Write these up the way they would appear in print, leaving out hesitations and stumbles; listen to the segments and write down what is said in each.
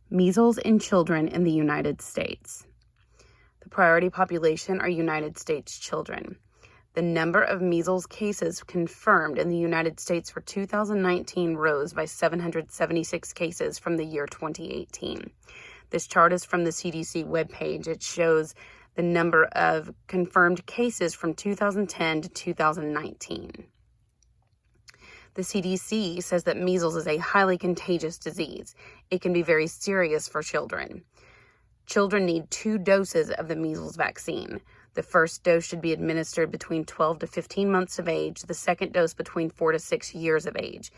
Measles in children in the United States. The priority population are United States children. The number of measles cases confirmed in the United States for 2019 rose by 776 cases from the year 2018. This chart is from the CDC webpage. It shows the number of confirmed cases from 2010 to 2019. The CDC says that measles is a highly contagious disease. It can be very serious for children. Children need 2 doses of the measles vaccine. The first dose should be administered between 12 to 15 months of age, the second dose between 4 to 6 years of age.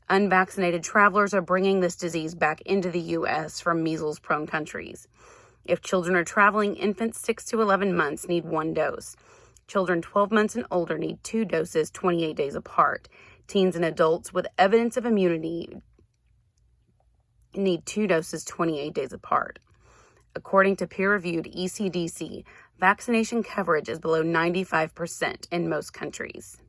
Unvaccinated travelers are bringing this disease back into the U.S. from measles-prone countries. If children are traveling, infants 6 to 11 months need 1 dose. Children 12 months and older need 2 doses 28 days apart. Teens and adults with evidence of immunity need 2 doses 28 days apart. According to peer-reviewed ECDC, vaccination coverage is below 95% in most countries.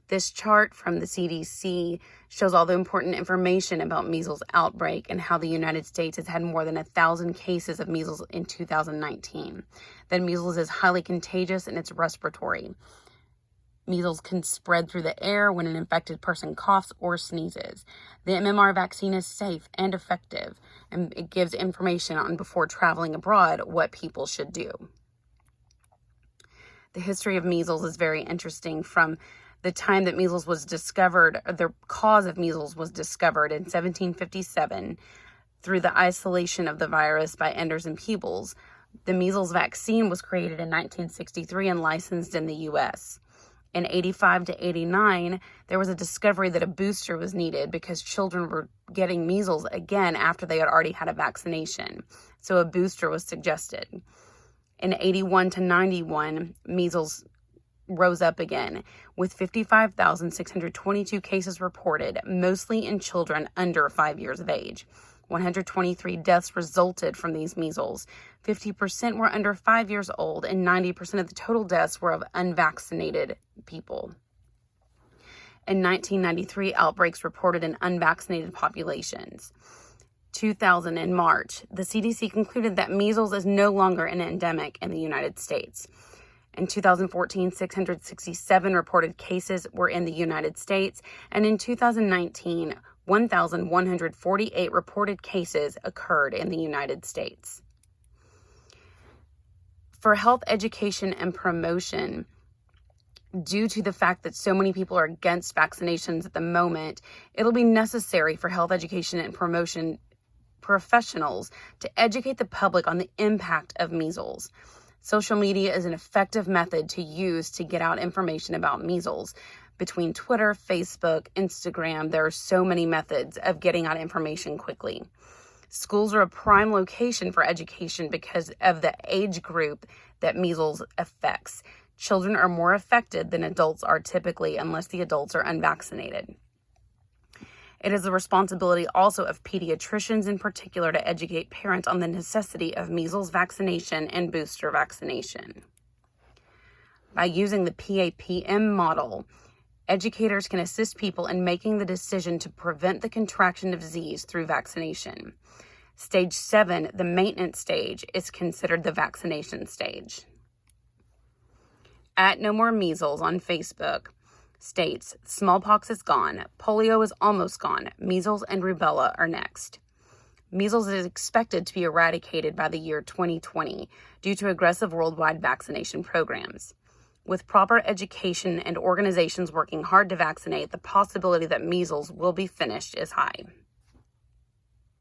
This chart from the CDC shows all the important information about measles outbreak and how the United States has had more than 1,000 cases of measles in 2019. That measles is highly contagious and it's respiratory. Measles can spread through the air when an infected person coughs or sneezes. The MMR vaccine is safe and effective, and it gives information on before traveling abroad what people should do. The history of measles is very interesting. From the time that measles was discovered, or the cause of measles was discovered in 1757, through the isolation of the virus by Enders and Peebles, the measles vaccine was created in 1963 and licensed in the U.S. In 85 to 89, there was a discovery that a booster was needed because children were getting measles again after they had already had a vaccination. So a booster was suggested. In 81 to 91, measles rose up again, with 55,622 cases reported, mostly in children under 5 years of age. 123 deaths resulted from these measles. 50% were under 5 years old, and 90% of the total deaths were of unvaccinated people. In 1993, outbreaks reported in unvaccinated populations. 2000 in March, the CDC concluded that measles is no longer an endemic in the United States. In 2014, 667 reported cases were in the United States, and in 2019, 1,148 reported cases occurred in the United States. For health education and promotion, due to the fact that so many people are against vaccinations at the moment, it'll be necessary for health education and promotion professionals to educate the public on the impact of measles. Social media is an effective method to use to get out information about measles. Between Twitter, Facebook, Instagram, there are so many methods of getting out information quickly. Schools are a prime location for education because of the age group that measles affects. Children are more affected than adults are typically, unless the adults are unvaccinated. It is the responsibility also of pediatricians in particular to educate parents on the necessity of measles vaccination and booster vaccination. By using the PAPM model, educators can assist people in making the decision to prevent the contraction of disease through vaccination. Stage 7, the maintenance stage, is considered the vaccination stage. At No More Measles on Facebook states, smallpox is gone, polio is almost gone, measles and rubella are next. Measles is expected to be eradicated by the year 2020 due to aggressive worldwide vaccination programs. With proper education and organizations working hard to vaccinate, the possibility that measles will be finished is high.